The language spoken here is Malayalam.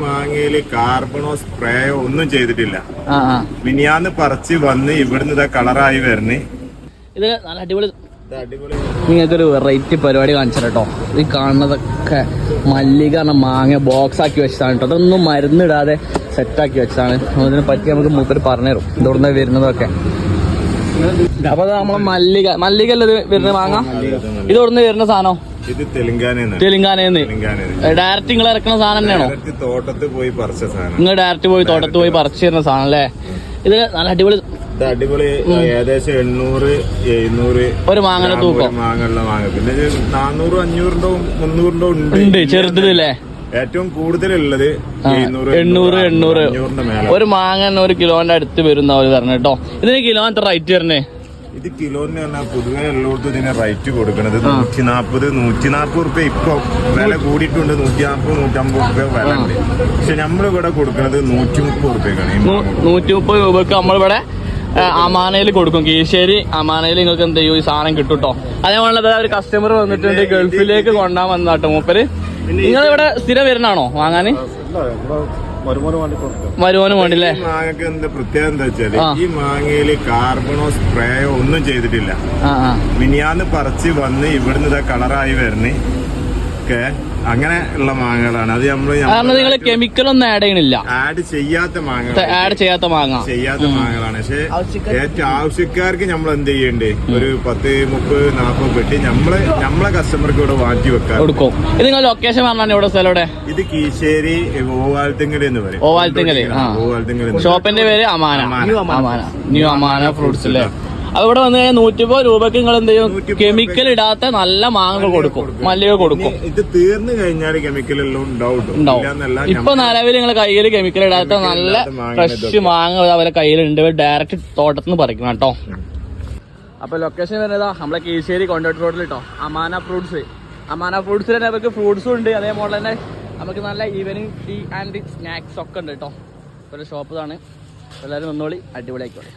മാങ്ങയില് കാർബണോ സ്പ്രേയോ ഒന്നും ചെയ്തിട്ടില്ല. മിനിയാന്ന് പറിച്ച് വന്ന് ഇവിടുന്ന് ഇതാ കളറായി വരണേ. ഇത് നല്ല അടിപൊളി നിങ്ങൾക്കൊരു വെറൈറ്റി പരിപാടി കാണിച്ചു കേട്ടോ. ഈ കാണുന്നതൊക്കെ മല്ലിക പറഞ്ഞ മാങ്ങ ബോക്സ് ആക്കി വെച്ചതാണ് കേട്ടോ. അതൊന്നും മരുന്നിടാതെ സെറ്റാക്കി വെച്ചതാണ്. അതിനെ പറ്റി നമുക്ക് മൂപ്പര് പറഞ്ഞുതരും ഇതോടുന്ന വരുന്നതൊക്കെ. അപ്പൊ നമ്മളെ മല്ലിക അല്ലേ വരുന്ന മാങ്ങ? ഇതോടുന്ന് വരുന്ന സാധനം ഇത് തെലുങ്കാനന്ന് ഡയറക്റ്റ് നിങ്ങൾ ഇറക്കുന്ന സാധനം തന്നെയാണോ? തോട്ടത്തിൽ പോയി പറിച്ച സാധനം. നിങ്ങൾ ഡയറക്റ്റ് പോയി തോട്ടത്തിൽ പോയി പറിച്ചു തരുന്ന സാധനം അല്ലേ? ഇത് നല്ല അടിപൊളി ഏകദേശം 800-700 ഒരു മാങ്ങയുടെ തൂക്കം. മാങ്ങയുള്ള മാങ്ങ പിന്നെ 400-500 300 ഉണ്ട് ചെറുതല്ലേ. ഏറ്റവും കൂടുതലുള്ളത് 800 ഒരു മാങ്ങ 1 കിലോന്റെ അടുത്ത് വരുന്ന അവർ പറഞ്ഞു കേട്ടോ. ഇതിന് കിലോ എത്ര റേറ്റ് വരണേ? ഇത് കിലോന്ന് പറഞ്ഞാൽ പൊതുവെ എല്ലായിടത്തും ഇതിന് റേറ്റ് കൊടുക്കണത് 140 റുപ്യ. ഇപ്പൊ വില കൂടിയിട്ടുണ്ട്. 140-150 വില ഉണ്ട്. പക്ഷെ നമ്മളിവിടെ കൊടുക്കുന്നത് 130 റുപ്യക്കാണ്. 130 രൂപക്ക് നമ്മളിവിടെ അമാനയിൽ കൊടുക്കും. കീശ്ശേരി അമാനയിൽ നിങ്ങൾക്ക് എന്ത് ചെയ്യും ഈ സാധനം കിട്ടും കേട്ടോ. അതേപോലെ ഒരു കസ്റ്റമർ വന്നിട്ടുണ്ട് ഗൾഫിലേക്ക് കൊണ്ടാൻ വന്നാട്ടോ മൂപ്പര്. നിങ്ങൾ ഇവിടെ സ്ഥിരം വരുന്നാണോ വാങ്ങാന്? മരുമോന് വേണ്ടില്ലേ? മാങ്ങക്ക് എന്താ പ്രത്യേകത എന്താ വെച്ചാല് ഈ മാങ്ങയില് കാർബണോ സ്പ്രേയോ ഒന്നും ചെയ്തിട്ടില്ല. മിനിയാന്ന് പറിച്ച് വന്ന് ഇവിടുന്ന് ഇതാ കളറായി വരണേ. അങ്ങനെ ഉള്ള മാങ്ങകളാണ്. അത് നിങ്ങൾ കെമിക്കൽ ഒന്നും ആഡ് ചെയ്യണില്ല. ആഡ് ചെയ്യാത്ത മാങ്ങകളാണ്. പക്ഷെ ഏറ്റവും ആവശ്യക്കാർക്ക് നമ്മൾ എന്ത് ചെയ്യണ്ടേ, ഒരു 10-30-40 പെട്ടി നമ്മളെ കസ്റ്റമർക്ക് ഇവിടെ മാറ്റി വെക്കാൻ കൊടുക്കും. ഇത് നിങ്ങൾ ലൊക്കേഷൻ പറഞ്ഞാൽ ഇവിടെ സ്ഥലം? ഇത് കീശ്ശേരി ഓവാൽത്തിങ്കൽ എന്ന് പറയും. ഓവാൽത്തിങ്കൽ ഷോപ്പിന്റെ പേര് ന്യൂ അമാന ഫ്രൂട്ട്സ് അല്ലേ? അത് ഇവിടെ വന്നു കഴിഞ്ഞാൽ 130 രൂപക്ക് നിങ്ങൾ എന്ത് ചെയ്യും? കെമിക്കൽ ഇടാത്ത നല്ല മാങ്ങ കൊടുക്കും, മല്ലിക കൊടുക്കും. ഇത് തീർന്നു കഴിഞ്ഞാൽ കെമിക്കൽ എല്ലാം ഉണ്ടാവും. ഇപ്പൊ നിലവിൽ നിങ്ങളെ കയ്യിൽ കെമിക്കൽ ഇടാത്ത നല്ല ഫ്രഷ് മാങ്ങ അവരെ കയ്യിലുണ്ട്. ഡയറക്റ്റ് തോട്ടത്തിൽ നിന്ന് പറിക്കണം കേട്ടോ. അപ്പൊ ലൊക്കേഷൻ വരുന്നതാ നമ്മളെ കീശ്ശേരി കോൺട്രാക്ട് റോഡിൽ കേട്ടോ. അമാന ഫ്രൂട്ട്സിൽ തന്നെ നമുക്ക് ഫ്രൂട്ട്സും ഉണ്ട്. അതേപോലെ തന്നെ നമുക്ക് നല്ല ഈവനിങ് ടീ ആൻഡ് സ്നാക്സ് ഒക്കെ ഉണ്ട് കേട്ടോ. ഒരു ഷോപ്പ് ഇതാണ്. എല്ലാവരും വന്നോളി, അടിപൊളിയായിക്കോളെ.